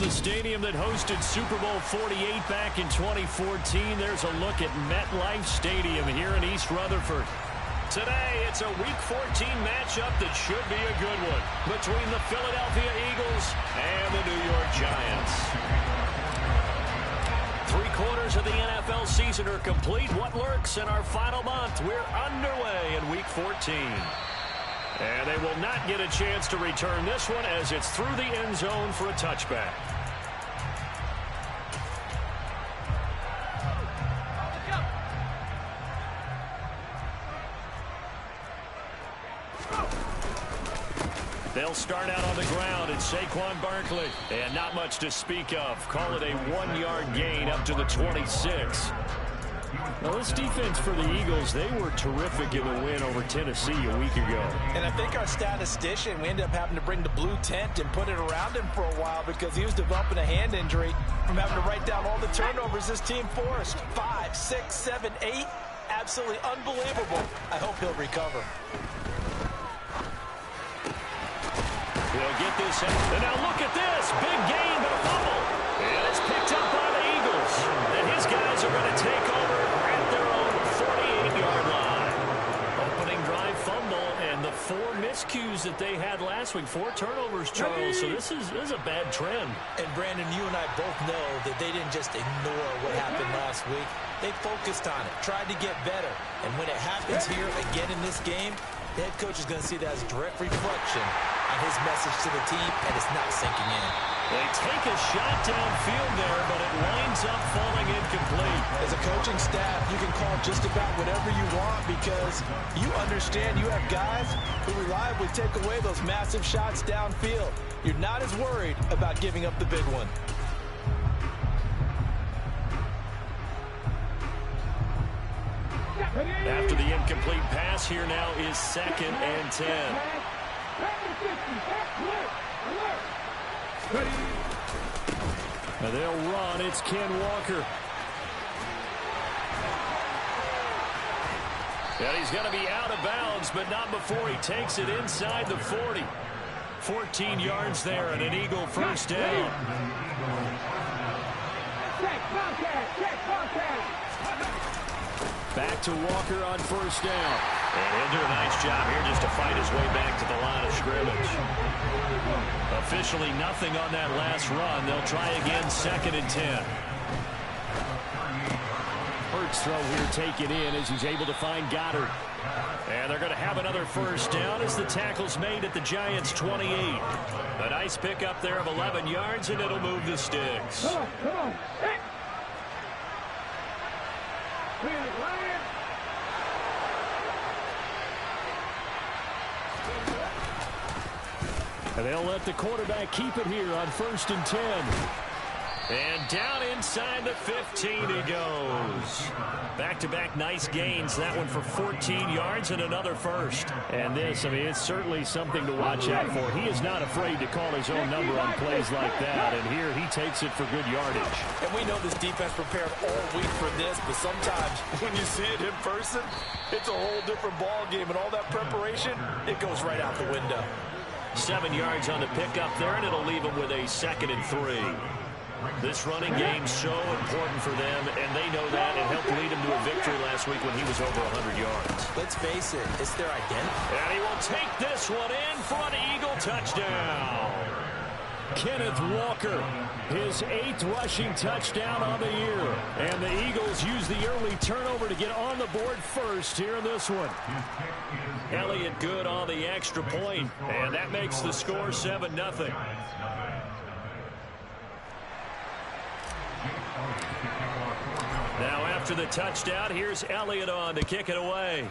the stadium that hosted Super Bowl 48 back in 2014. There's a look at MetLife Stadium here in East Rutherford. Today, it's a Week 14 matchup that should be a good one between the Philadelphia Eagles and the New York Giants. 3/4 of the NFL season are complete. What lurks in our final month? We're underway in Week 14. And they will not get a chance to return this one as it's through the end zone for a touchback. They'll start out on the ground. It's Saquon Barkley. And not much to speak of. Call it a 1-yard gain up to the 26. Now, this defense for the Eagles, they were terrific in the win over Tennessee a week ago. And I think our statistician, we ended up having to bring the blue tent and put it around him for a while because he was developing a hand injury from having to write down all the turnovers this team forced. 5, 6, 7, 8. Absolutely unbelievable. I hope he'll recover. He'll get this in. And now look at this. Big gain, but a fumble. And it's picked up by the Eagles. And his guys are going to take over at their own 48-yard line. Opening drive fumble and the 4 miscues that they had last week. 4 turnovers, Charles. So this is a bad trend. And Brandon, you and I both know that they didn't just ignore what happened last week. They focused on it, tried to get better. And when it happens here again in this game, the head coach is going to see that as a direct reflection on his message to the team, and it's not sinking in. They take a shot downfield there, but it winds up falling incomplete. As a coaching staff, you can call just about whatever you want because you understand you have guys who reliably take away those massive shots downfield. You're not as worried about giving up the big one. After the incomplete pass, here now is 2nd and 10. Now they'll run. It's Ken Walker. And he's going to be out of bounds, but not before he takes it inside the 40. 14 yards there and an Eagle first down. Back to Walker on first down. And he'll do a nice job here just to fight his way back to the line of scrimmage. Officially nothing on that last run. They'll try again, 2nd and 10. Hurts throw here taken in as he's able to find Goddard. And they're going to have another first down as the tackle's made at the Giants' 28. A nice pickup there of 11 yards, and it'll move the sticks. Come on. Hey. And they'll let the quarterback keep it here on 1st and 10. And down inside the 15 he goes. Back-to-back nice gains. That one for 14 yards and another first. And this, I mean, it's certainly something to watch out for. He is not afraid to call his own number on plays like that. And here he takes it for good yardage. And we know this defense prepared all week for this, but sometimes when you see it in person, it's a whole different ball game. And all that preparation, it goes right out the window. 7 yards on the pickup there, and it'll leave him with a 2nd and 3. This running game's so important for them, and they know that. It helped lead him to a victory last week when he was over 100 yards. Let's face it, it's their identity. And he will take this one in for an Eagle touchdown. Kenneth Walker, his 8th rushing touchdown on the year. And the Eagles use the early turnover to get on the board first here in this one. Elliott good on the extra point, and that makes the score 7-0. Now after the touchdown, here's Elliott on to kick it away.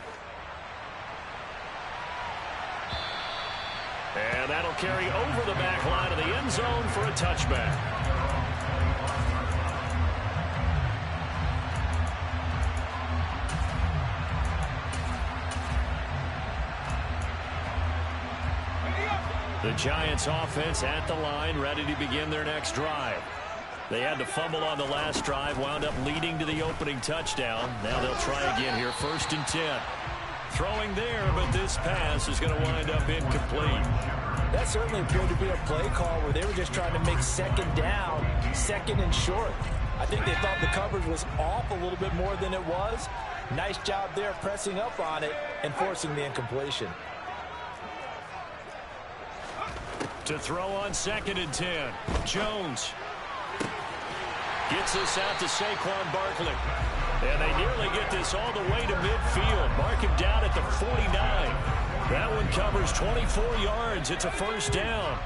And that'll carry over the back line of the end zone for a touchback. The Giants offense at the line, ready to begin their next drive. They had to fumble on the last drive, wound up leading to the opening touchdown. Now they'll try again here, 1st and 10. Throwing there, but this pass is going to wind up incomplete. That certainly appeared to be a play call where they were just trying to make second down, second and short. I think they thought the coverage was off a little bit more than it was. Nice job there pressing up on it and forcing the incompletion. To throw on 2nd and 10. Jones gets this out to Saquon Barkley. And they nearly get this all the way to midfield. Mark him down at the 49. That one covers 24 yards. It's a first down.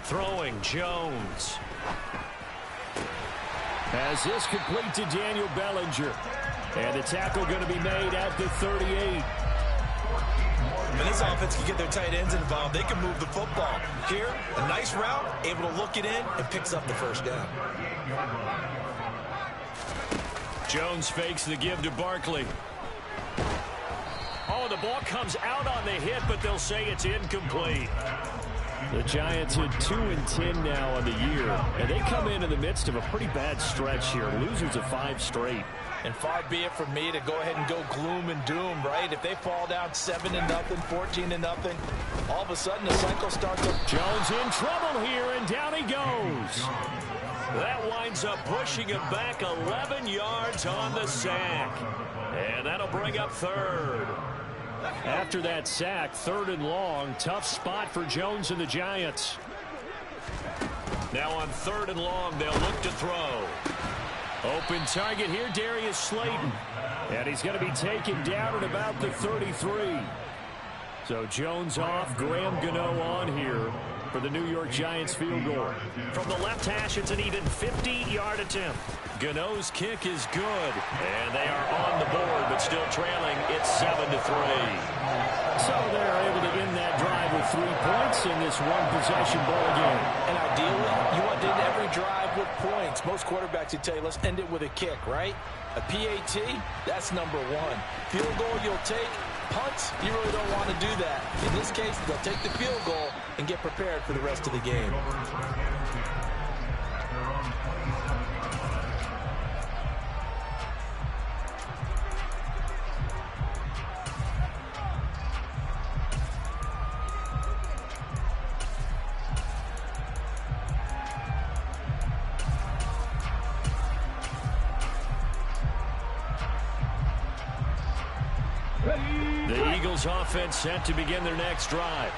Throwing Jones. As this complete to Daniel Bellinger. And the tackle going to be made at the 38. When this offense can get their tight ends involved, they can move the football. Here, a nice route, able to look it in, and picks up the first down. Jones fakes the give to Barkley. Oh, the ball comes out on the hit, but they'll say it's incomplete. The Giants hit 2-10 now on the year, and they come in the midst of a pretty bad stretch here. Losers of 5 straight. And far be it from me to go ahead and go gloom and doom, right? If they fall down 7-0, 14-0, all of a sudden the cycle starts up. Jones in trouble here, and down he goes. That winds up pushing him back 11 yards on the sack. And that'll bring up 3rd. After that sack, 3rd and long. Tough spot for Jones and the Giants. Now on 3rd and long, they'll look to throw. Open target here, Darius Slayton. And he's going to be taken down at about the 33. So Jones off, Graham Gano on here for the New York Giants field goal. From the left hash, it's an even 50-yard attempt. Gano's kick is good. And they are on the board, but still trailing. It's 7-3. So they're able to end that drive with 3 points in this one-possession ball game. And ideally, you want to end every drive with points. Most quarterbacks would tell you, let's end it with a kick, right? A PAT, that's number 1. Field goal you'll take. Punts, you really don't want to do that. In this case, they'll take the field goal and get prepared for the rest of the game. The Eagles offense set to begin their next drive.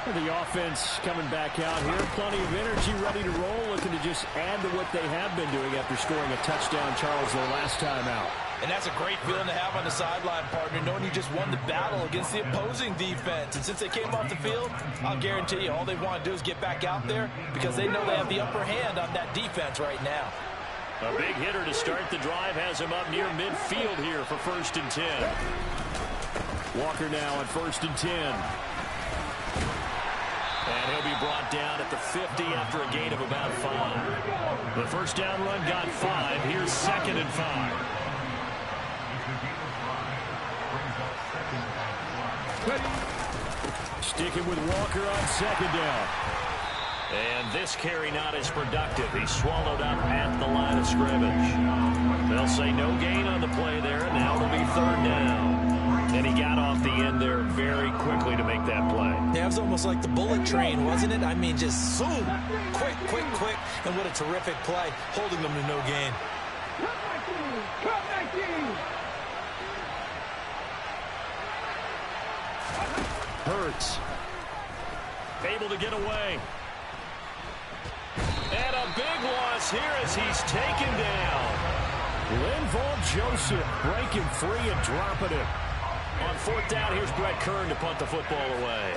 The offense coming back out here. Plenty of energy, ready to roll, looking to just add to what they have been doing after scoring a touchdown, Charles, their last time out. And that's a great feeling to have on the sideline, partner, knowing you just won the battle against the opposing defense. And since they came off the field, I'll guarantee you all they want to do is get back out there because they know they have the upper hand on that defense right now. A big hitter to start the drive has him up near midfield here for 1st and 10. Walker now on 1st and 10. And he'll be brought down at the 50 after a gain of about 5. The first down run got 5. Here's 2nd and 5. Sticking with Walker on 2nd down. And this carry not as productive. He's swallowed up at the line of scrimmage. They'll say no gain on the play there. Now it'll be 3rd down. And he got off the end there very quickly to make that play. Yeah, it was almost like the bullet train, wasn't it? I mean, just zoom. Quick, quick, quick. And what a terrific play, holding them to no gain. Hurts. Able to get away. And a big loss here as he's taken down. Linval Joseph breaking free and dropping it. On 4th down, here's Brett Kern to punt the football away.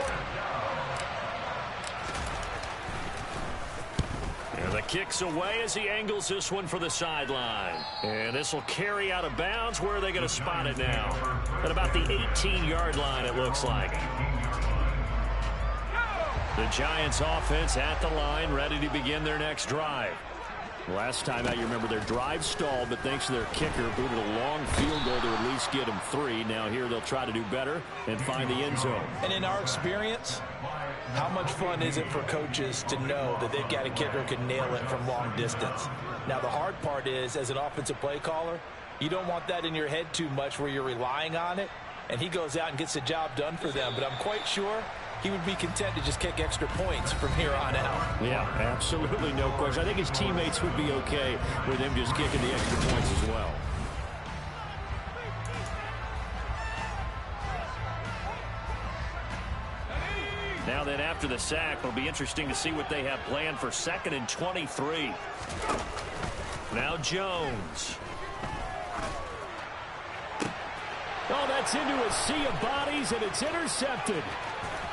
And the kick's away as he angles this one for the sideline. And this will carry out of bounds. Where are they going to spot it now? At about the 18-yard line, it looks like. The Giants offense at the line, ready to begin their next drive. Last time out, you remember their drive stalled, but thanks to their kicker, booted a long field goal to at least get them 3. Now here they'll try to do better and find the end zone. And in our experience, how much fun is it for coaches to know that they've got a kicker who can nail it from long distance? Now the hard part is, as an offensive play caller, you don't want that in your head too much where you're relying on it. and he goes out and gets the job done for them. But I'm quite sure he would be content to just kick extra points from here on out. Yeah, absolutely no question. I think his teammates would be okay with him just kicking the extra points as well. Now then, after the sack, it'll be interesting to see what they have planned for 2nd and 23. Now Jones. Oh, that's into a sea of bodies, and it's intercepted.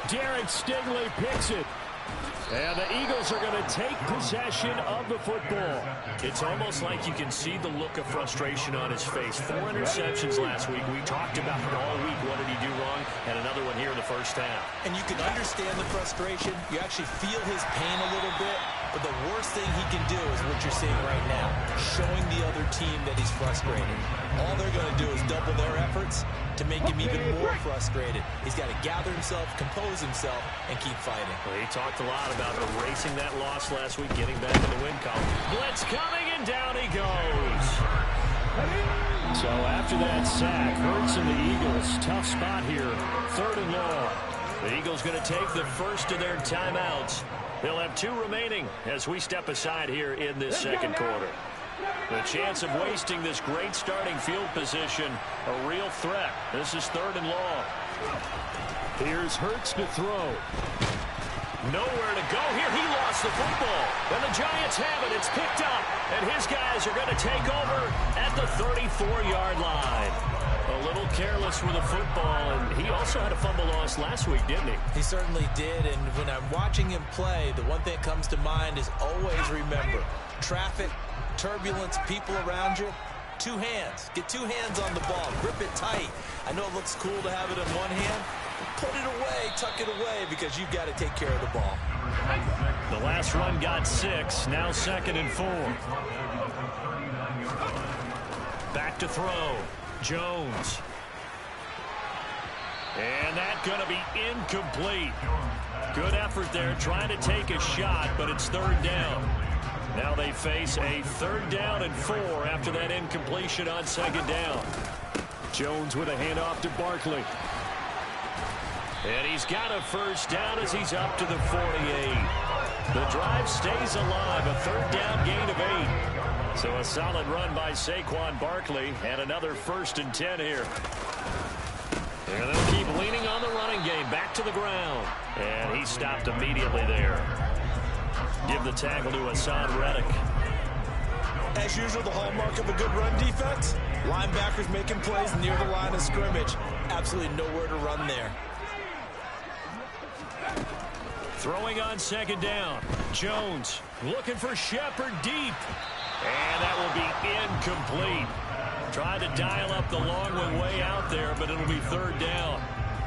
Derek Stingley picks it. And the Eagles are going to take possession of the football. It's almost like you can see the look of frustration on his face. 4 interceptions last week. We talked about it all week. What did he do wrong? And another one here in the first half. And you can understand the frustration. You actually feel his pain a little bit. But the worst thing he can do is what you're seeing right now, showing the other team that he's frustrated. All they're going to do is double their efforts to make him even more frustrated. He's got to gather himself, compose himself, and keep fighting. Well, he talked a lot about erasing that loss last week, getting back in the win column. Blitz coming, and down he goes. So after that sack, Hurts and the Eagles, tough spot here, 3rd and long. The Eagles going to take the first of their timeouts. They'll have 2 remaining as we step aside here in this second quarter. The chance of wasting this great starting field position, a real threat. This is 3rd and long. Here's Hurts to throw. Nowhere to go here. He lost the football. And the Giants have it. It's picked up. And his guys are going to take over at the 34-yard line. A little careless with the football, and he also had a fumble loss last week, didn't he? He certainly did, and when I'm watching him play, the one thing that comes to mind is always remember, traffic, turbulence, people around you, 2 hands. Get 2 hands on the ball. Grip it tight. I know it looks cool to have it in one hand. Put it away, tuck it away, because you've got to take care of the ball. The last run got 6, now 2nd and 4. Back to throw. Jones. And that's going to be incomplete. Good effort there, trying to take a shot, but it's 3rd down. Now they face a 3rd down and 4 after that incompletion on 2nd down. Jones with a handoff to Barkley. And he's got a 1st down as he's up to the 48. The drive stays alive, a 3rd down gain of 8. So a solid run by Saquon Barkley, and another 1st and 10 here. And they'll keep leaning on the running game, back to the ground. And he stopped immediately there. Give the tackle to Hassan Reddick. As usual, the hallmark of a good run defense, linebackers making plays near the line of scrimmage. Absolutely nowhere to run there. Throwing on 2nd down. Jones looking for Shepard deep. And that will be incomplete. Tried to dial up the long one way out there, but it'll be 3rd down.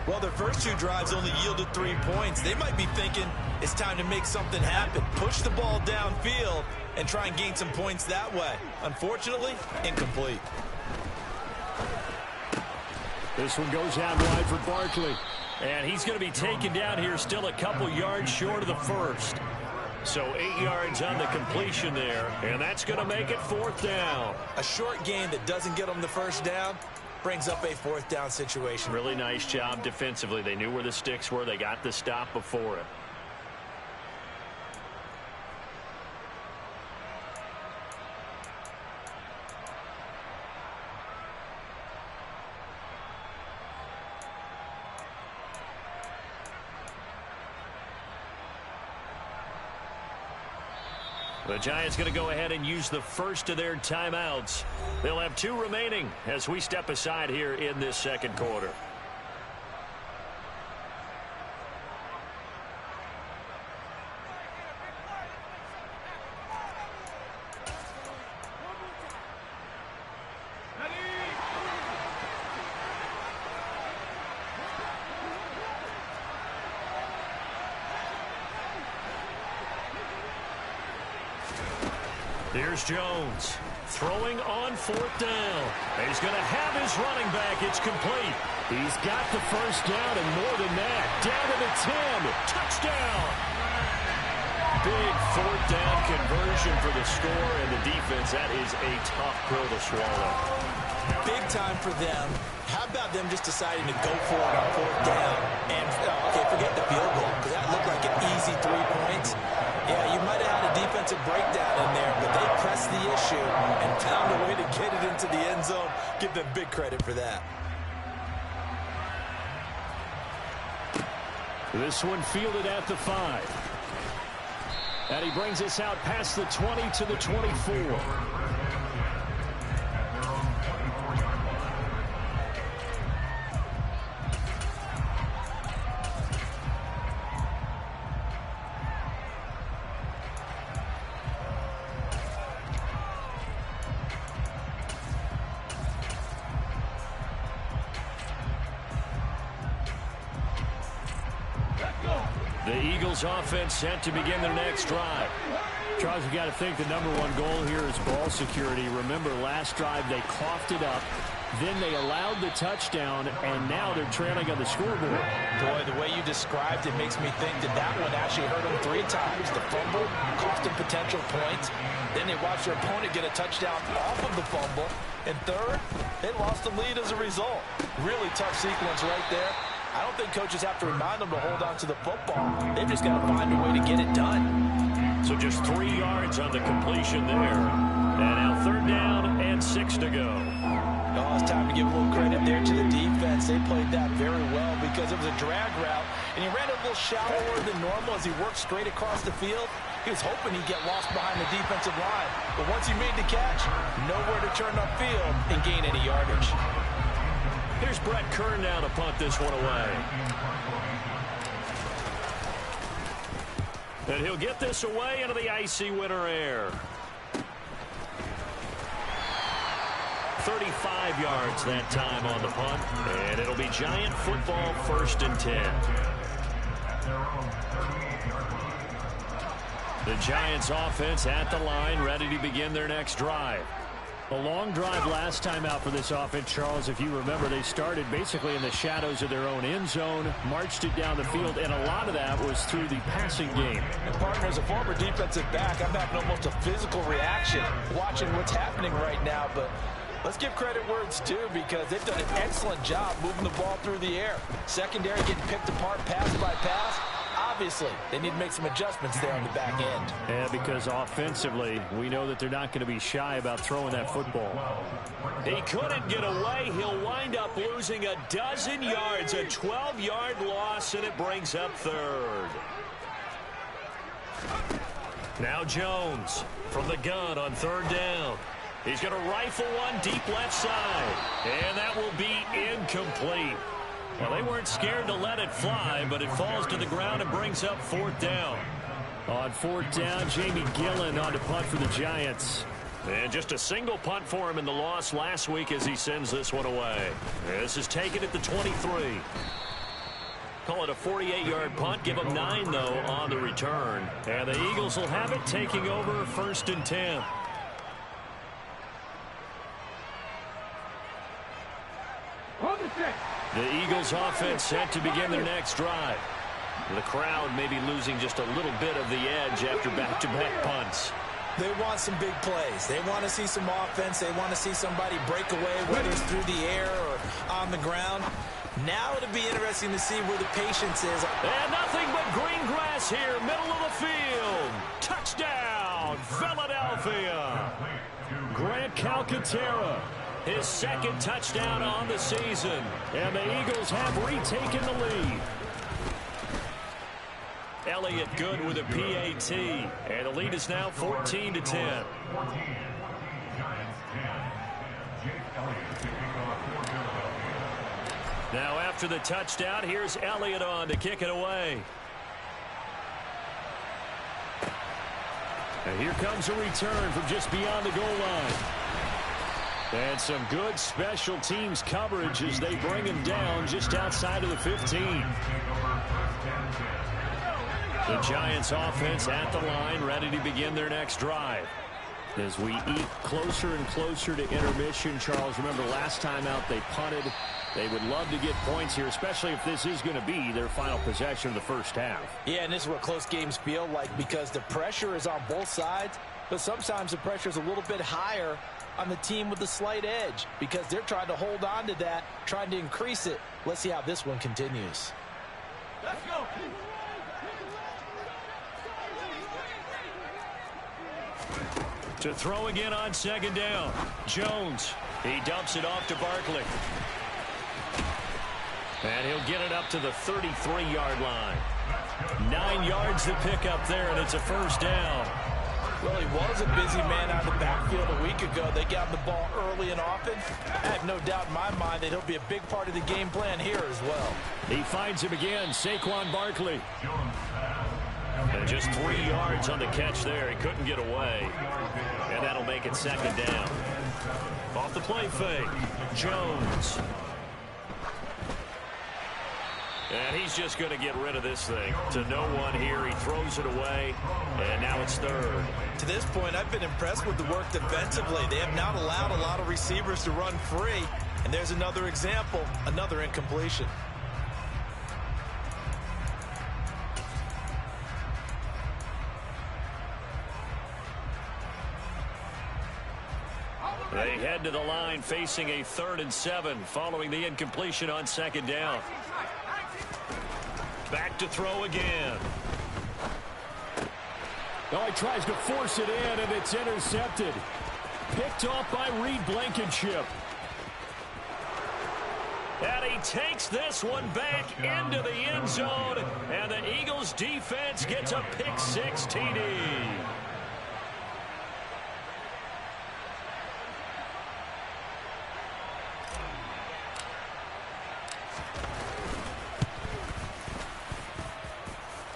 Well, their first 2 drives only yielded 3 points. They might be thinking it's time to make something happen. Push the ball downfield and try and gain some points that way. Unfortunately, incomplete. This one goes out wide for Barkley. And he's going to be taken down here, still a couple yards short of the 1st. So 8 yards on the completion there, and that's going to make it 4th down. A short gain that doesn't get them the 1st down brings up a 4th down situation. Really nice job defensively. They knew where the sticks were. They got the stop before it. The Giants going to go ahead and use the first of their timeouts. They'll have 2 remaining as we step aside here in this second quarter. Here's Jones throwing on 4th down. And he's going to have his running back. It's complete. He's got the 1st down and more than that. Down to the 10. Touchdown. big fourth down conversion for the score, and the defense, that is a tough pill to swallow. Big time for them. How about them just deciding to go for it on fourth down? And, okay, forget the field goal, because that looked like an easy 3 points. Yeah, you might have had a defensive breakdown in there, but they pressed the issue and found a way to get it into the end zone. Give them big credit for that. This one fielded at the 5. And he brings us out past the 20 to the 24. The Eagles offense set to begin their next drive. Charles, you got to think the #1 goal here is ball security. Remember, last drive they coughed it up, then they allowed the touchdown, and now they're trailing on the scoreboard. Boy, the way you described it makes me think that that one actually hurt them 3 times. The fumble cost them potential points. Then they watched their opponent get a touchdown off of the fumble. And third, they lost the lead as a result. Really tough sequence right there. I don't think coaches have to remind them to hold on to the football. They've just got to find a way to get it done. So just 3 yards on the completion there. And now 3rd down and 6 to go. Oh, it's time to give a little credit there to the defense. They played that very well because it was a drag route, and he ran a little shallower than normal as he worked straight across the field. He was hoping he'd get lost behind the defensive line. But once he made the catch, nowhere to turn upfield and gain any yardage. Here's Brett Kern now to punt this one away. And he'll get this away into the icy winter air. 35 yards that time on the punt. And it'll be Giant football, 1st and 10. The Giants offense at the line, ready to begin their next drive. A long drive last time out for this offense, Charles. If you remember, they started basically in the shadows of their own end zone, marched it down the field, and a lot of that was through the passing game. And partner, as a former defensive back, I'm having almost a physical reaction watching what's happening right now. But let's give credit where it's due, because they've done an excellent job moving the ball through the air. Secondary getting picked apart pass by pass. Obviously, they need to make some adjustments there on the back end. Yeah, because offensively, we know that they're not going to be shy about throwing that football. He couldn't get away. He'll wind up losing a dozen yards, a 12-yard loss, and it brings up 3rd. Now Jones from the gun on 3rd down. He's going to rifle one deep left side, and that will be incomplete. Well, they weren't scared to let it fly, but it falls to the ground and brings up 4th down. On 4th down, Jamie Gillen on to punt for the Giants. And just a single punt for him in the loss last week as he sends this one away. This is taken at the 23. Call it a 48-yard punt. Give them 9, though, on the return. And the Eagles will have it, taking over 1st and 10. The Eagles offense set to begin their next drive. The crowd may be losing just a little bit of the edge after back-to-back punts. They want some big plays. They want to see some offense. They want to see somebody break away, whether it's through the air or on the ground. Now it'll be interesting to see where the patience is. And nothing but green grass here, middle of the field. Touchdown, Philadelphia. Grant Calcaterra, his 2nd touchdown on the season. And the Eagles have retaken the lead. Elliott Good with a PAT. And the lead is now 14-10. Now after the touchdown, here's Elliott on to kick it away. And here comes a return from just beyond the goal line. And some good special teams coverage as they bring him down just outside of the 15. The Giants offense at the line, ready to begin their next drive. As we eat closer and closer to intermission, Charles, remember last time out they punted. They would love to get points here, especially if this is going to be their final possession of the first half. Yeah, and this is what close games feel like because the pressure is on both sides, but sometimes the pressure is a little bit higher on the team with the slight edge because they're trying to hold on to that, trying to increase it. Let's see how this one continues. Let's go. To throw again on second down. Jones. He dumps it off to Barkley. And he'll get it up to the 33-yard line. 9 yards to pick up there, and it's a first down. Well, he was a busy man out of the backfield a week ago. They got the ball early and often. I have no doubt in my mind that he'll be a big part of the game plan here as well. He finds him again, Saquon Barkley. And just 3 yards on the catch there. He couldn't get away. And that'll make it second down. Off the play fake, Jones. And he's just going to get rid of this thing. To no one here, he throws it away, and now it's third. To this point, I've been impressed with the work defensively. They have not allowed a lot of receivers to run free. And there's another example, another incompletion. They head to the line facing a 3rd and 7 following the incompletion on second down. Back to throw again. Oh, he tries to force it in, and it's intercepted. Picked off by Reed Blankenship. And he takes this one back into the end zone, and the Eagles defense gets a pick-6 TD.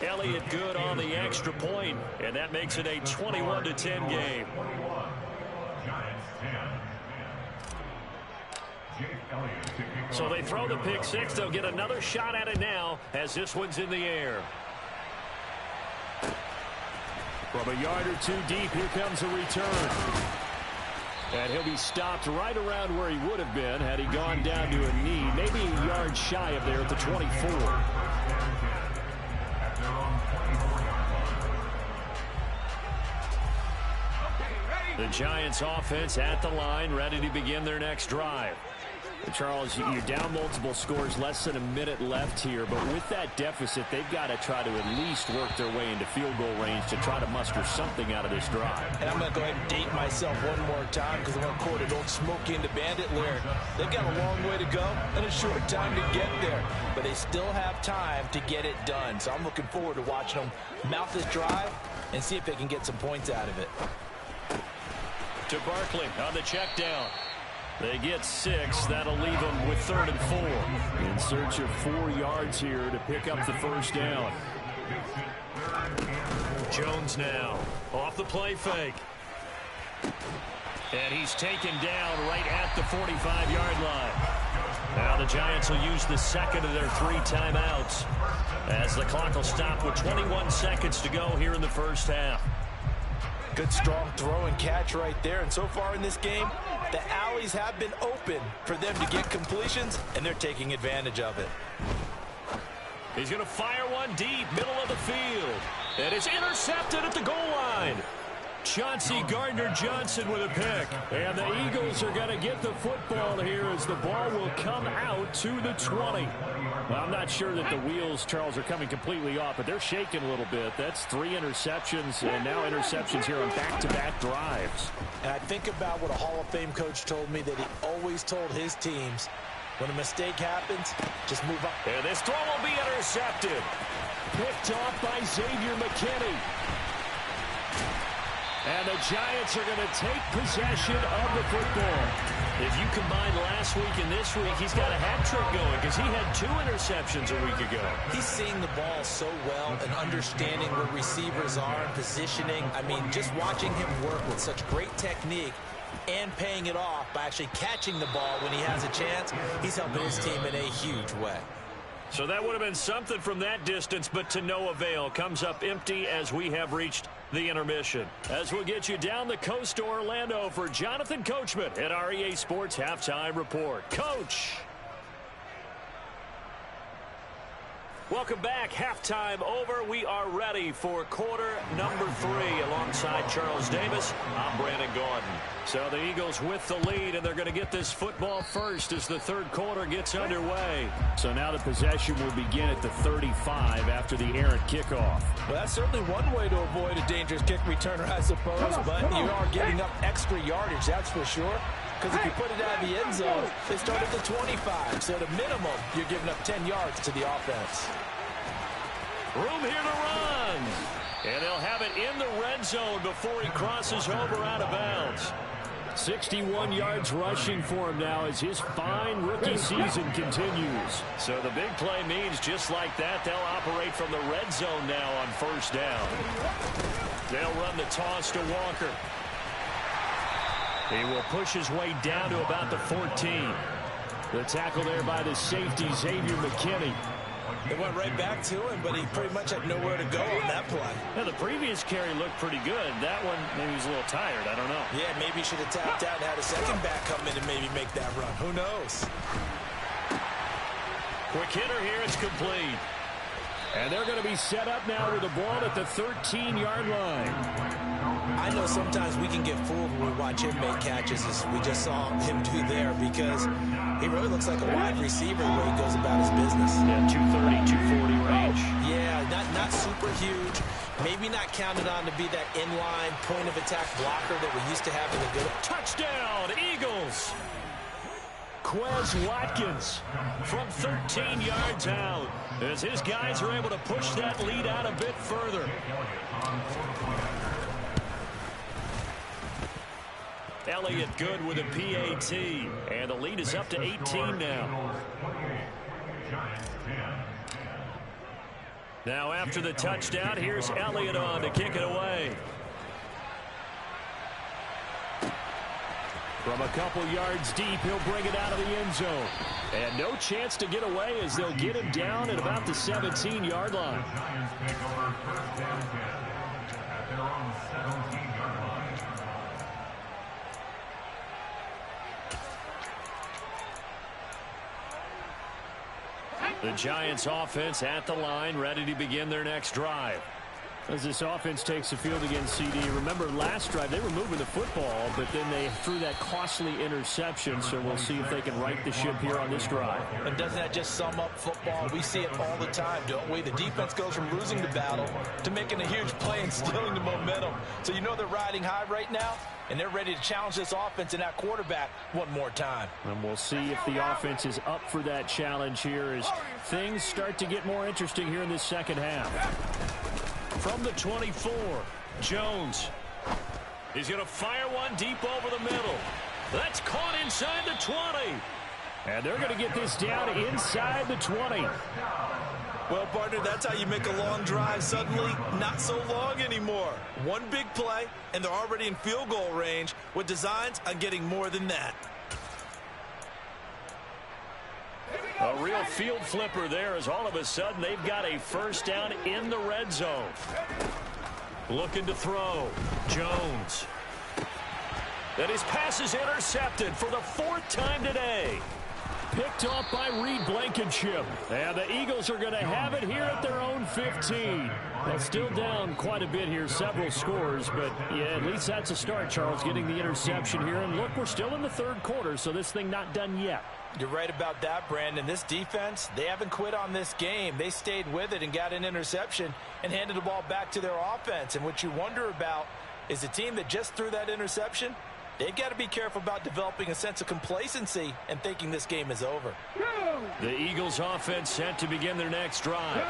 Elliott good on the extra point, and that makes it a 21-10 game. So they throw the pick-6. They'll get another shot at it now as this one's in the air. From a yard or two deep, here comes a return. And he'll be stopped right around where he would have been had he gone down to a knee, maybe a yard shy of there at the 24. The Giants offense at the line, ready to begin their next drive. Charles, you're down multiple scores, less than a minute left here, but with that deficit, they've got to try to at least work their way into field goal range to try to muster something out of this drive. And I'm going to go ahead and date myself one more time because I'm going to quote an old Smokey and the Bandit lyric. They've got a long way to go and a short time to get there, but they still have time to get it done. So I'm looking forward to watching them mouth this drive and see if they can get some points out of it. To Barkley on the check down. They get 6. That'll leave them with 3rd and 4. In search of 4 yards here to pick up the first down. Jones now off the play fake. And he's taken down right at the 45-yard line. Now the Giants will use the second of their 3 timeouts as the clock will stop with 21 seconds to go here in the first half. Good strong throw and catch right there. And so far in this game, the alleys have been open for them to get completions, and they're taking advantage of it. He's going to fire one deep, middle of the field. And it's intercepted at the goal line. Chauncey Gardner-Johnson with a pick. And the Eagles are going to get the football here as the ball will come out to the 20. Well, I'm not sure that the wheels, Charles, are coming completely off, but they're shaking a little bit. That's 3 interceptions, and now interceptions here on back-to-back drives. And I think about what a Hall of Fame coach told me that he always told his teams, when a mistake happens, just move up. And this throw will be intercepted. Picked off by Xavier McKinney. And the Giants are going to take possession of the football. If you combine last week and this week, he's got a hat trick going because he had 2 interceptions a week ago. He's seeing the ball so well and understanding where receivers are and positioning. I mean, just watching him work with such great technique and paying it off by actually catching the ball when he has a chance, he's helping his team in a huge way. So that would have been something from that distance, but to no avail. Comes up empty as we have reached the intermission. As we'll get you down the coast to Orlando for Jonathan Coachman at our EA Sports Halftime Report. Coach. Welcome back. Halftime over. We are ready for quarter number 3. Alongside Charles Davis, I'm Brandon Gaudin. So the Eagles with the lead, and they're going to get this football first as the third quarter gets underway. So now the possession will begin at the 35 after the errant kickoff. Well, that's certainly one way to avoid a dangerous kick returner, I suppose, but you are getting up extra yardage, that's for sure. Because if you put it out of the end zone, they start at the 25. So at a minimum, you're giving up 10 yards to the offense. Room here to run. And they'll have it in the red zone before he crosses over out of bounds. 61 yards rushing for him now as his fine rookie season continues. So the big play means just like that, they'll operate from the red zone now on first down. They'll run the toss to Walker. He will push his way down to about the 14. The tackle there by the safety, Xavier McKinney. It went right back to him, but he pretty much had nowhere to go on that play. Yeah, the previous carry looked pretty good. That one, maybe he was a little tired. I don't know. Yeah, maybe he should have tapped out and had a second back come in and maybe make that run. Who knows? Quick hitter here. It's complete. And they're going to be set up now with the ball at the 13-yard line. I know sometimes we can get fooled when we watch him make catches, as we just saw him do there, because he really looks like a wide receiver the way he goes about his business. Yeah, 230, 240 range. Yeah, not super huge. Maybe not counted on to be that inline point-of-attack blocker that we used to have in the good. Touchdown, Eagles! Quez Watkins from 13 yards out as his guys are able to push that lead out a bit further. Elliott good with a PAT, and the lead is up to 18 now. Now after the touchdown, here's Elliott on to kick it away. From a couple yards deep, he'll bring it out of the end zone. And no chance to get away as they'll get him down at about the 17-yard line. The Giants offense at the line, ready to begin their next drive. As this offense takes the field against CD, remember last drive they were moving the football, but then they threw that costly interception, so we'll see if they can right the ship here on this drive. And doesn't that just sum up football? We see it all the time, don't we? The defense goes from losing the battle to making a huge play and stealing the momentum. So you know they're riding high right now, and they're ready to challenge this offense and that quarterback one more time. And we'll see if the offense is up for that challenge here as things start to get more interesting here in this second half. From the 24, Jones. He's going to fire one deep over the middle. That's caught inside the 20. And they're going to get this down inside the 20. Well, partner, that's how you make a long drive suddenly not so long anymore. One big play, and they're already in field goal range with designs on getting more than that. A real field flipper there as all of a sudden they've got a first down in the red zone. Looking to throw. Jones. And his pass is intercepted for the 4th time today. Picked off by Reed Blankenship. And the Eagles are going to have it here at their own 15. They're still down quite a bit here, several scores, but yeah, at least that's a start, Charles, getting the interception here. And look, we're still in the third quarter, so this thing not done yet. You're right about that, Brandon. This defense, they haven't quit on this game. They stayed with it and got an interception and handed the ball back to their offense. And what you wonder about is the team that just threw that interception, they've got to be careful about developing a sense of complacency and thinking this game is over. The Eagles offense set to begin their next drive.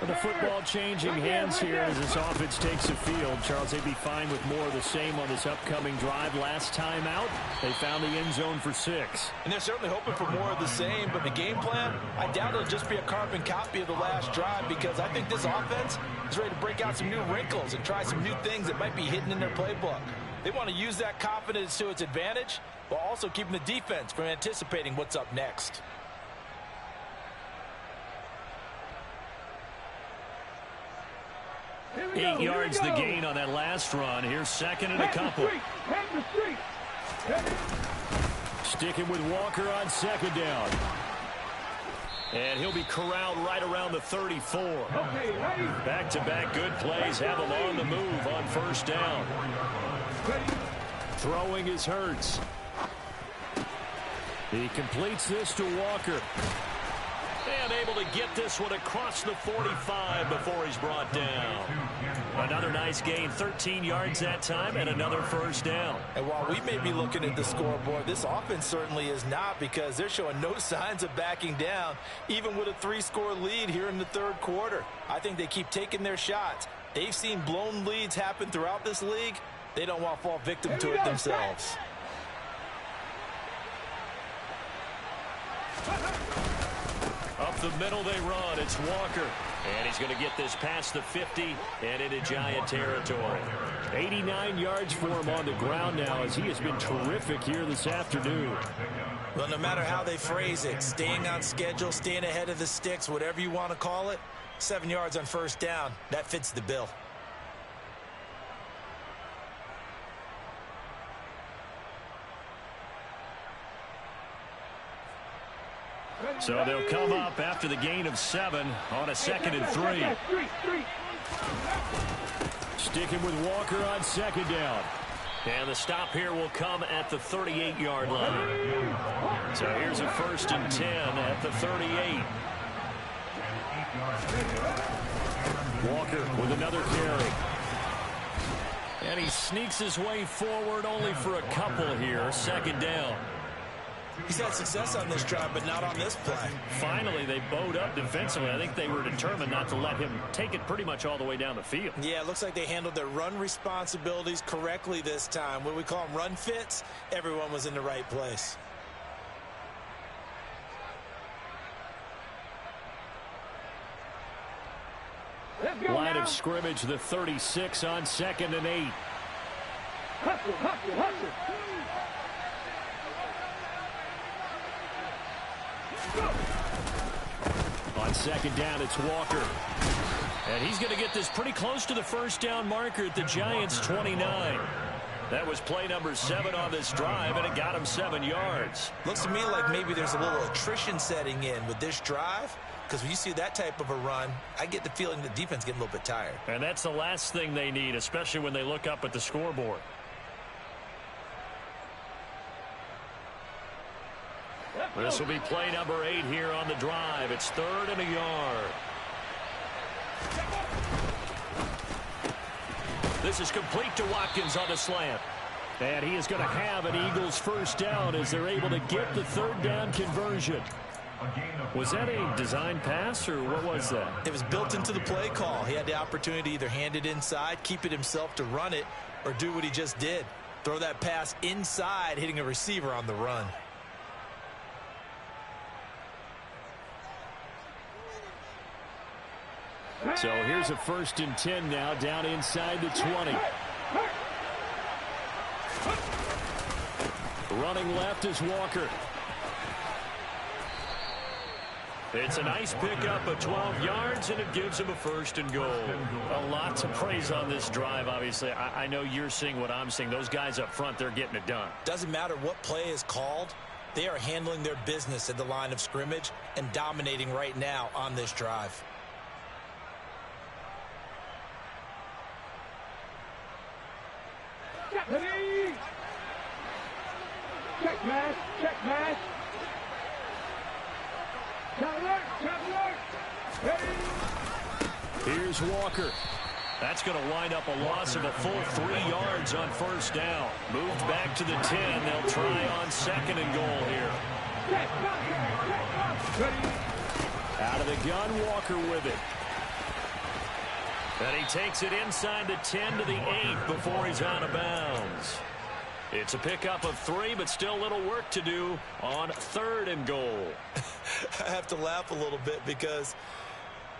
The football changing hands here as this offense takes the field. Charles, they'd be fine with more of the same on this upcoming drive. Last time out, they found the end zone for 6. And they're certainly hoping for more of the same, but the game plan, I doubt it'll just be a carbon copy of the last drive, because I think this offense is ready to break out some new wrinkles and try some new things that might be hidden in their playbook. They want to use that confidence to its advantage while also keeping the defense from anticipating what's up next. Eight yards the gain on that last run. Here's second and a couple. Sticking with Walker on second down. And he'll be corralled right around the 34. Back-to-back good plays have him on the move on first down. Throwing is Hurts. He completes this to Walker. And able to get this one across the 45 before he's brought down. Another nice gain, 13 yards that time, and another first down. And while we may be looking at the scoreboard, this offense certainly is not, because they're showing no signs of backing down, even with a 3-score lead here in the third quarter. I think they keep taking their shots. They've seen blown leads happen throughout this league. They don't want to fall victim to it themselves. Up the middle they run. It's Walker. And he's going to get this past the 50 and into Giant territory. 89 yards for him on the ground now, as he has been terrific here this afternoon. Well, no matter how they phrase it, staying on schedule, staying ahead of the sticks, whatever you want to call it, 7 yards on first down, that fits the bill. So they'll come up after the gain of 7 on a 2nd and 3. Sticking with Walker on 2nd down. And the stop here will come at the 38-yard line. So here's a 1st and 10 at the 38. Walker with another carry. And he sneaks his way forward only for a couple here. 2nd down. He's had success on this drive, but not on this play. Finally, they bowed up defensively. I think they were determined not to let him take it pretty much all the way down the field. Yeah, it looks like they handled their run responsibilities correctly this time. What we call them run fits, everyone was in the right place. Line of scrimmage, the 36 on 2nd and 8. Hustle, hustle, hustle. On 2nd down, it's Walker. And he's going to get this pretty close to the first down marker at the Giants' 29. That was play number 7 on this drive, and it got him 7 yards. Looks to me like maybe there's a little attrition setting in with this drive, because when you see that type of a run, I get the feeling the defense getting a little bit tired. And that's the last thing they need, especially when they look up at the scoreboard. This will be play number 8 here on the drive. It's 3rd and a yard. This is complete to Watkins on the slant. And he is going to have an Eagles first down as they're able to get the 3rd down conversion. Was that a design pass, or what was that? It was built into the play call. He had the opportunity to either hand it inside, keep it himself to run it, or do what he just did. Throw that pass inside, hitting a receiver on the run. So here's a 1st and 10 now, down inside the 20. Running left is Walker. It's a nice pickup of 12 yards, and it gives him a 1st and goal. A lot to praise on this drive, obviously. I know you're seeing what I'm seeing. Those guys up front, they're getting it done. Doesn't matter what play is called. They are handling their business at the line of scrimmage and dominating right now on this drive. Check pass, check pass. Here's Walker. That's going to wind up a loss of a full 3 yards on first down. Moved back to the 10. They'll try on 2nd and goal here. Out of the gun, Walker with it. And he takes it inside the 10 to the 8 before he's out of bounds. It's a pickup of 3, but still a little work to do on 3rd and goal. I have to laugh a little bit because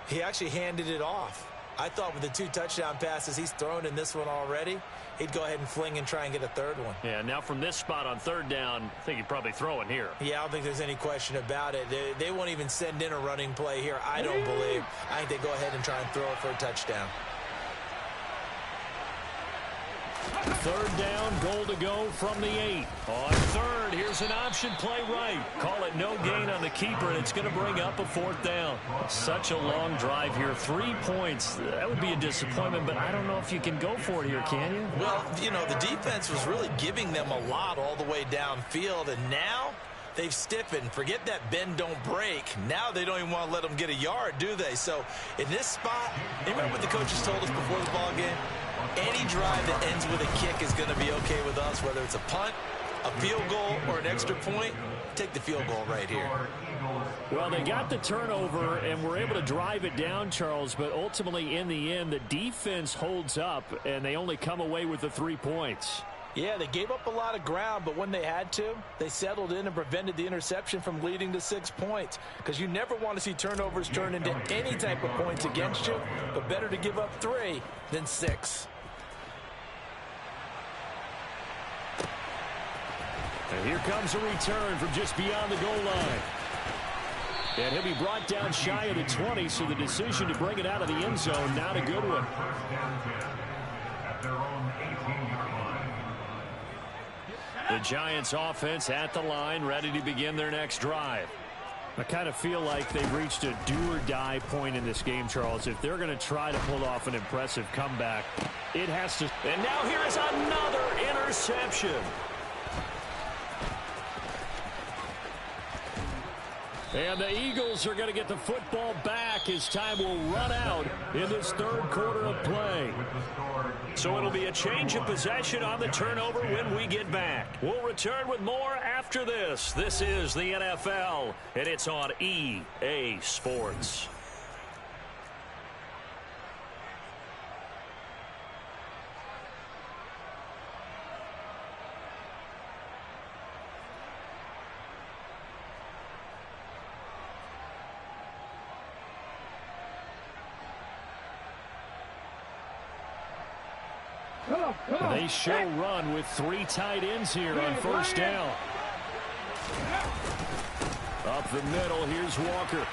he actually handed it off. I thought with the 2 touchdown passes he's thrown in this one already, he'd go ahead and fling and try and get a 3rd one. Yeah, now from this spot on 3rd down, I think he'd probably throw it here. Yeah, I don't think there's any question about it. They won't even send in a running play here, I don't believe. I think they go ahead and try and throw it for a touchdown. Third down, goal to go from the 8. On third, here's an option play right. Call it no gain on the keeper, and it's going to bring up a 4th down. Such a long drive here. 3 points. That would be a disappointment, but I don't know if you can go for it here, can you? Well, you know, the defense was really giving them a lot all the way downfield, and now they've stiffened. Forget that bend, don't break. Now they don't even want to let them get a yard, do they? So in this spot, remember what the coaches told us before the ball game? Any drive that ends with a kick is going to be okay with us, whether it's a punt, a field goal, or an extra point. Take the field goal right here. Well, they got the turnover and were able to drive it down, Charles, but ultimately in the end, the defense holds up, and they only come away with the 3 points. Yeah, they gave up a lot of ground, but when they had to, they settled in and prevented the interception from leading to 6 points. Because you never want to see turnovers turn into any type of points against you, but better to give up 3 than 6. And here comes a return from just beyond the goal line. And he'll be brought down shy of the 20, so the decision to bring it out of the end zone, not a good one. The Giants offense at the line, ready to begin their next drive. I kind of feel like they've reached a do-or-die point in this game, Charles. If they're going to try to pull off an impressive comeback, it has to. And now here is another interception. And the Eagles are going to get the football back as time will run out in this third quarter of play. So it'll be a change of possession on the turnover when we get back. We'll return with more after this. This is the NFL, and it's on EA Sports. They show run with 3 tight ends here on first down. Up the middle, here's Walker.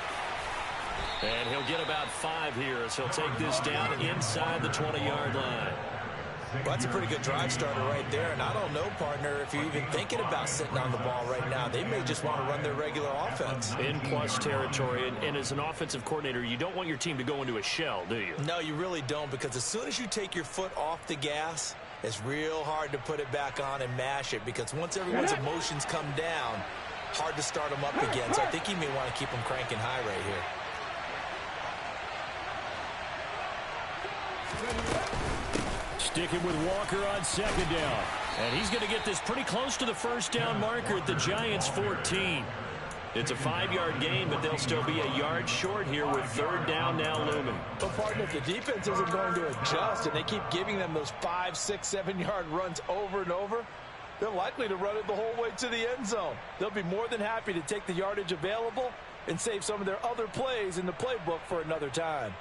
And he'll get about 5 here as he'll take this down inside the 20-yard line. Well, that's a pretty good drive starter right there. And I don't know, partner, if you're even thinking about sitting on the ball right now. They may just want to run their regular offense. In plus territory. And as an offensive coordinator, you don't want your team to go into a shell, do you? No, you really don't, because as soon as you take your foot off the gas, it's real hard to put it back on and mash it, because once everyone's emotions come down, hard to start them up again. So I think you may want to keep them cranking high right here. Sticking with Walker on second down. And he's going to get this pretty close to the first down marker at the Giants' 14. It's a 5-yard gain, but they'll still be a yard short here with third down now looming. But, partner, if the defense isn't going to adjust and they keep giving them those 5, 6, 7-yard runs over and over, they're likely to run it the whole way to the end zone. They'll be more than happy to take the yardage available and save some of their other plays in the playbook for another time.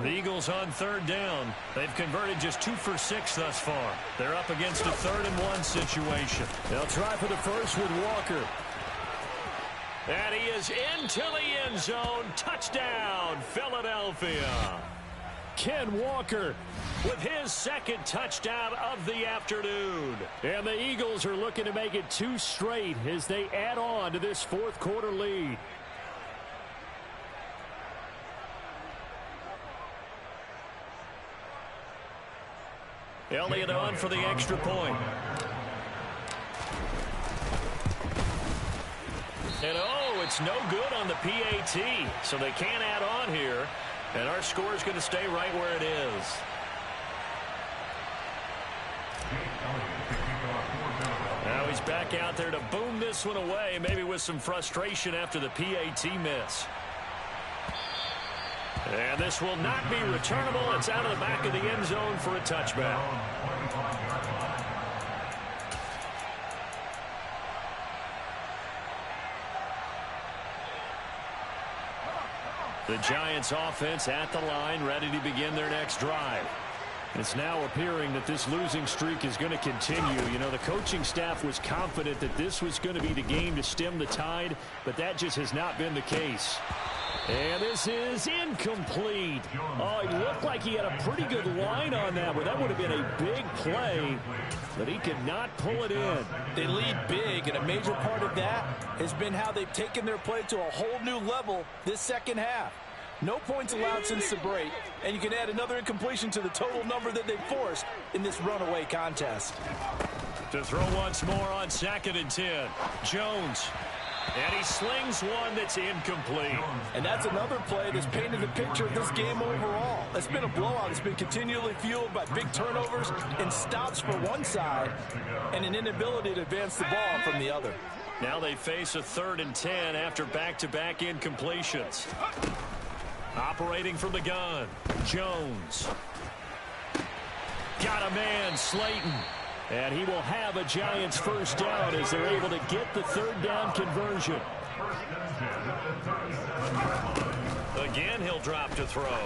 The Eagles on third down. They've converted just 2 for 6 thus far. They're up against a 3rd-and-1 situation. They'll try for the first with Walker. And he is into the end zone. Touchdown, Philadelphia. Ken Walker with his 2nd touchdown of the afternoon. And the Eagles are looking to make it 2 straight as they add on to this 4th quarter lead. Elliott on for the extra point. And oh, it's no good on the PAT. So they can't add on here. And our score is going to stay right where it is. Now he's back out there to boom this one away, maybe with some frustration after the PAT miss. And this will not be returnable. It's out of the back of the end zone for a touchback. The Giants offense at the line, ready to begin their next drive. It's now appearing that this losing streak is going to continue. You know, the coaching staff was confident that this was going to be the game to stem the tide, but that just has not been the case. And this is incomplete. Oh, it looked like he had a pretty good line on that, but that would have been a big play, but he could not pull it in. They lead big, and a major part of that has been how they've taken their play to a whole new level this second half. No points allowed since the break, and you can add another incompletion to the total number that they've forced in this runaway contest. To throw once more on 2nd and 10. Jones. And he slings one that's incomplete. And that's another play that's painted the picture of this game overall. It's been a blowout. It's been continually fueled by big turnovers and stops for one side and an inability to advance the ball from the other. Now they face a 3rd and 10 after back-to-back incompletions. Operating from the gun, Jones. Got a man, Slayton. And he will have a Giants first down as they're able to get the 3rd down conversion. Again, he'll drop to throw.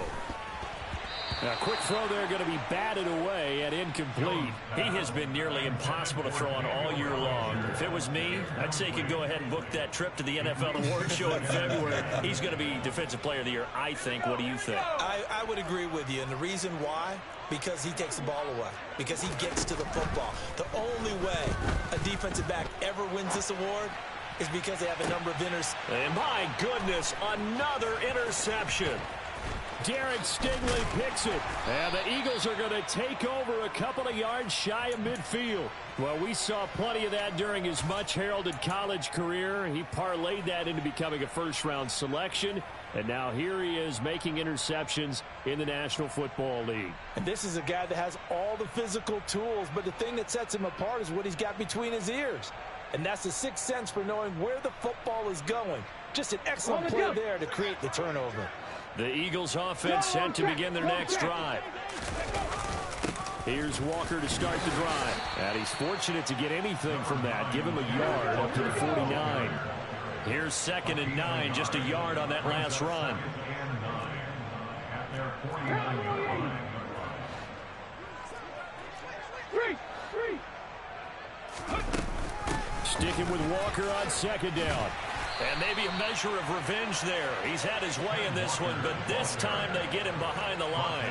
A quick throw there going to be batted away and incomplete. He has been nearly impossible to throw on all year long. If it was me, I'd say he could go ahead and book that trip to the NFL Awards Show in February. He's going to be Defensive Player of the Year, I think. What do you think? I would agree with you, and the reason why? Because he takes the ball away. Because he gets to the football. The only way a defensive back ever wins this award is because they have a number of interceptions. And my goodness, another interception. Derek Stingley picks it. And the Eagles are going to take over a couple of yards shy of midfield. Well, we saw plenty of that during his much-heralded college career. He parlayed that into becoming a first-round selection. And now here he is making interceptions in the National Football League. And this is a guy that has all the physical tools, but the thing that sets him apart is what he's got between his ears. And that's the sixth sense for knowing where the football is going. Just an excellent play there to create the turnover. The Eagles offense set to begin their next drive. Here's Walker to start the drive. And he's fortunate to get anything from that. Give him a yard up to the 49. Here's 2nd and 9, just a yard on that last run. Sticking with Walker on 2nd down. And maybe a measure of revenge there. He's had his way in this one, but this time they get him behind the line.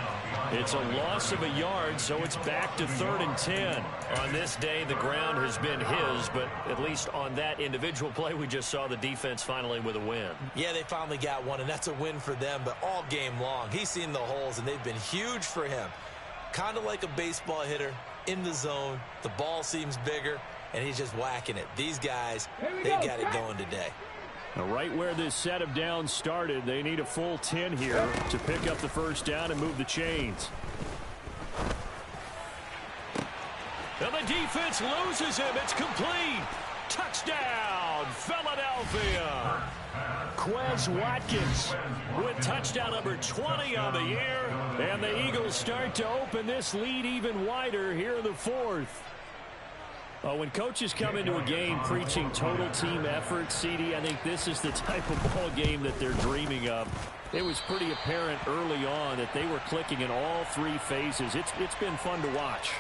It's a loss of a yard, so it's back to 3rd and 10. On this day, the ground has been his, but at least on that individual play, we just saw the defense finally with a win. Yeah, they finally got one, and that's a win for them, but all game long, he's seen the holes, and they've been huge for him. Kind of like a baseball hitter in the zone. The ball seems bigger, and he's just whacking it. These guys, they got it going today. Now, right where this set of downs started, they need a full 10 here to pick up the first down and move the chains. And the defense loses him. It's complete. Touchdown, Philadelphia. Quez Watkins with touchdown number 20 on the year. And the Eagles start to open this lead even wider here in the 4th. When coaches come into a game preaching total team effort, CD, I think this is the type of ball game that they're dreaming of. It was pretty apparent early on that they were clicking in all 3 phases. It's been fun to watch.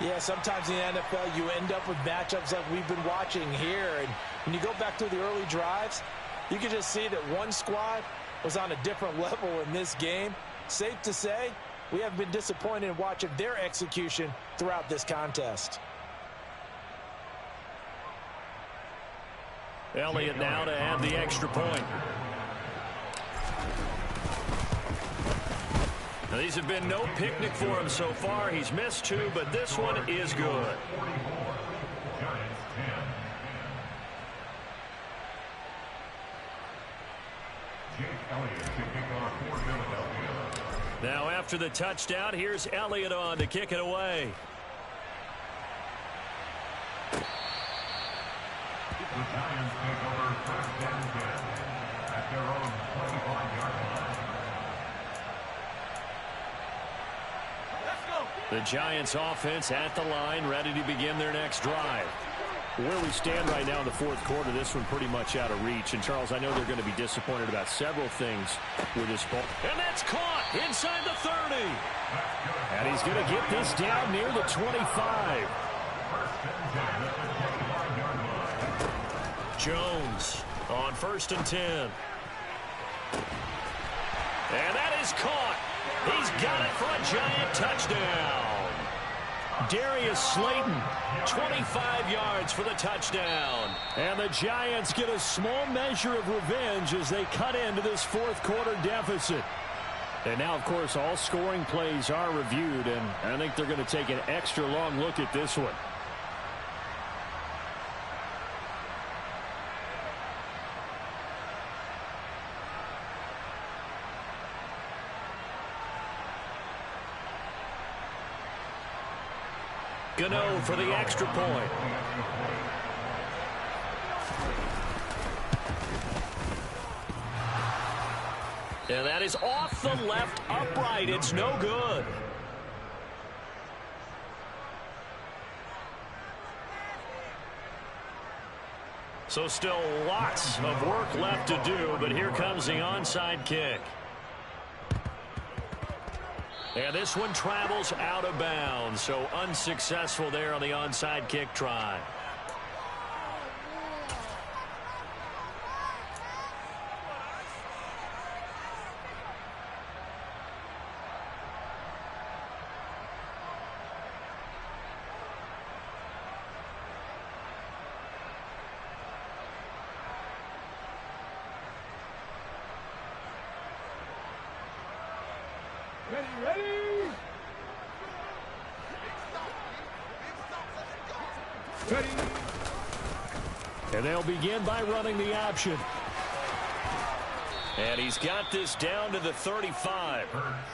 Yeah, sometimes in the NFL you end up with matchups like we've been watching here. And when you go back to the early drives, you can just see that one squad was on a different level in this game. Safe to say, we have been disappointed in watching their execution throughout this contest. Elliott now to add the extra point. Now, these have been no picnic for him so far. He's missed 2, but this one is good. Now after the touchdown, here's Elliott on to kick it away. The Giants take over 1st and 10 at their own 25-yard line. The Giants offense at the line, ready to begin their next drive. Where we stand right now in the 4th quarter, this one pretty much out of reach. And, Charles, I know they're going to be disappointed about several things with this ball. And that's caught inside the 30. And he's going to get this down near the 25. Jones on 1st and 10. And that is caught. He's got it for a Giant touchdown. Darius Slayton, 25 yards for the touchdown. And the Giants get a small measure of revenge as they cut into this fourth quarter deficit. And now, of course, all scoring plays are reviewed, and I think they're going to take an extra long look at this one. Gano for the extra point. And that is off the left upright. It's no good. So still lots of work left to do, but here comes the onside kick. And this one travels out of bounds, so unsuccessful there on the onside kick try. And they'll begin by running the option. And he's got this down to the 35.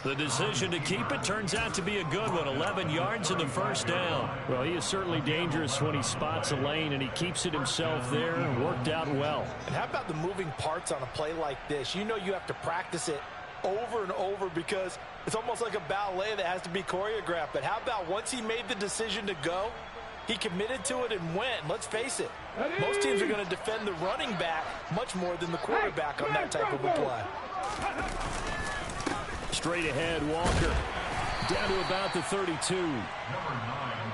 The decision to keep it turns out to be a good one. 11 yards in the first down. Well, he is certainly dangerous when he spots a lane, and he keeps it himself there. Worked out well. And how about the moving parts on a play like this? You know you have to practice it over and over because it's almost like a ballet that has to be choreographed. But how about once he made the decision to go, he committed to it and went. Let's face it, most teams are going to defend the running back much more than the quarterback on that type of a play. Straight ahead, Walker. Down to about the 32.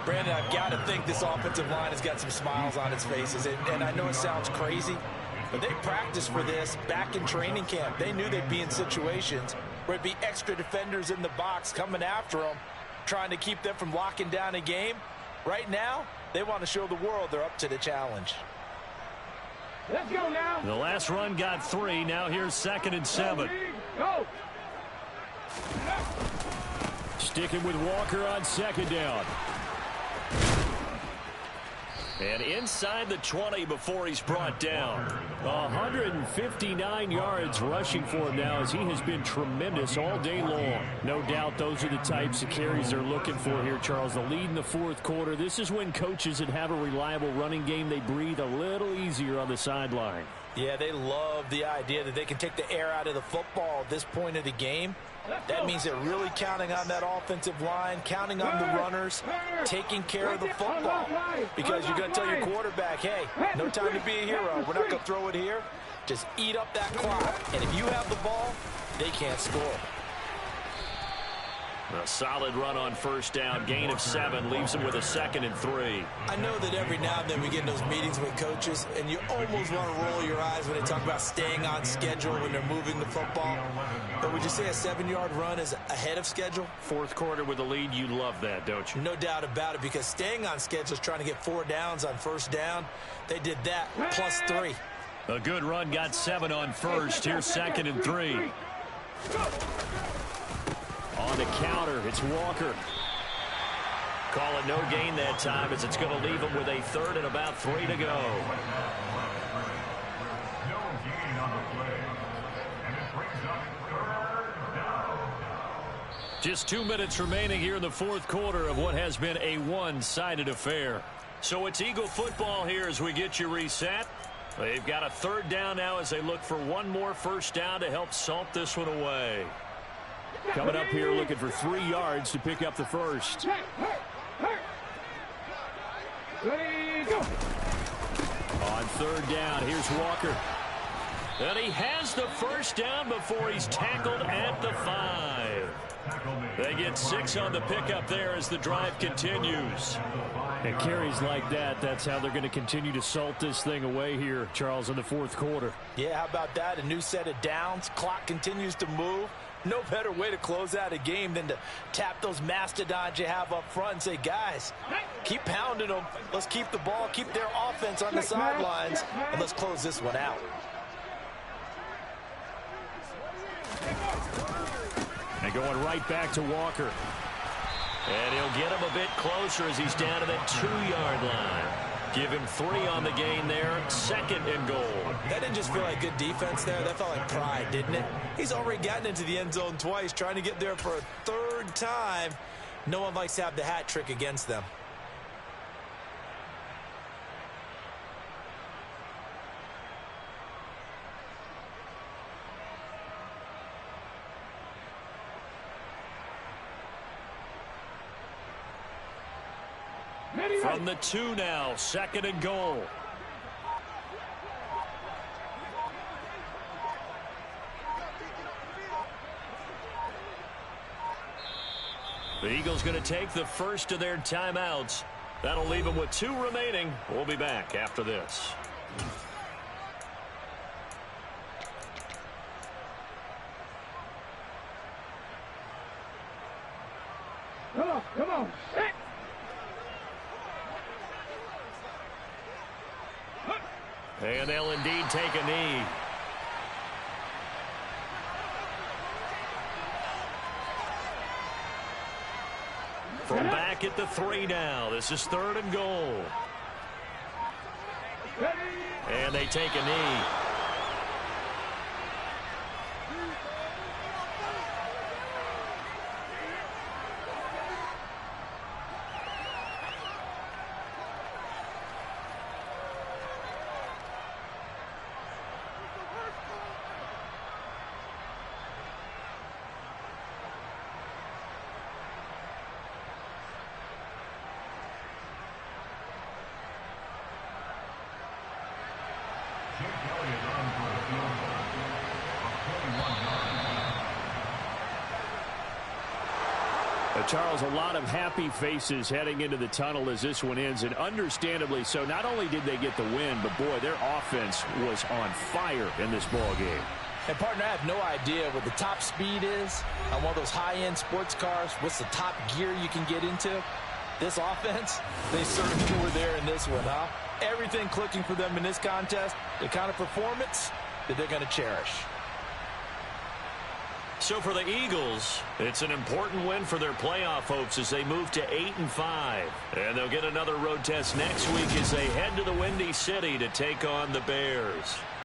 Brandon, I've got to think this offensive line has got some smiles on its faces. And I know it sounds crazy, but they practiced for this back in training camp. They knew they'd be in situations where it'd be extra defenders in the box coming after them, trying to keep them from locking down a game. Right now, they want to show the world they're up to the challenge. Let's go now. The last run got 3. Now here's 2nd and 7. Go. Sticking with Walker on 2nd down. And inside the 20 before he's brought down. 159 yards rushing for him now as he has been tremendous all day long. No doubt those are the types of carries they're looking for here, Charles. The lead in the fourth quarter. This is when coaches that have a reliable running game, they breathe a little easier on the sideline. Yeah, they love the idea that they can take the air out of the football at this point of the game. That means they're really counting on that offensive line, counting on the runners, taking care of the football. Because you're going to tell your quarterback, hey, no time to be a hero. We're not going to throw it here. Just eat up that clock. And if you have the ball, they can't score. A solid run on first down. Gain of 7 leaves him with a 2nd and 3. I know that every now and then we get in those meetings with coaches, and you almost want to roll your eyes when they talk about staying on schedule when they're moving the football. But would you say a 7-yard run is ahead of schedule? Fourth quarter with the lead, you love that, don't you? No doubt about it, because staying on schedule is trying to get 4 downs on first down. They did that, plus 3. A good run, got 7 on first. Here's 2nd and 3. On the counter, it's Walker. Call it no gain that time as it's going to leave him with a 3rd and about 3 to go. No gain on the play. And it brings up 3rd down. Just 2 minutes remaining here in the fourth quarter of what has been a one-sided affair. So it's Eagle football here as we get you reset. They've got a 3rd down now as they look for one more first down to help salt this one away. Coming up here looking for 3 yards to pick up the first. On 3rd down, here's Walker. And he has the first down before he's tackled at the 5. They get 6 on the pickup there as the drive continues. And carries like that, that's how they're going to continue to salt this thing away here, Charles, in the fourth quarter. Yeah, how about that? A new set of downs. Clock continues to move. No better way to close out a game than to tap those mastodons you have up front and say, guys, keep pounding them. Let's keep the ball, keep their offense on the sidelines, and let's close this one out. And going right back to Walker. And he'll get him a bit closer as he's down to that 2-yard line. Give him 3 on the gain there. 2nd and goal. That didn't just feel like good defense there. That felt like pride, didn't it? He's already gotten into the end zone twice, trying to get there for a 3rd time. No one likes to have the hat trick against them. From the 2 now, 2nd and goal. The Eagles going to take the first of their timeouts. That'll leave them with 2 remaining. We'll be back after this. Come on. Set. And they'll indeed take a knee. From back at the 3 now. This is 3rd and goal. And they take a knee. Charles, a lot of happy faces heading into the tunnel as this one ends, and understandably so. Not only did they get the win, but, boy, their offense was on fire in this ball game. And, partner, I have no idea what the top speed is on one of those high-end sports cars. What's the top gear you can get into? This offense, they certainly were there in this one, huh? Everything clicking for them in this contest, the kind of performance that they're going to cherish. So for the Eagles, it's an important win for their playoff hopes as they move to 8-5. And they'll get another road test next week as they head to the Windy City to take on the Bears.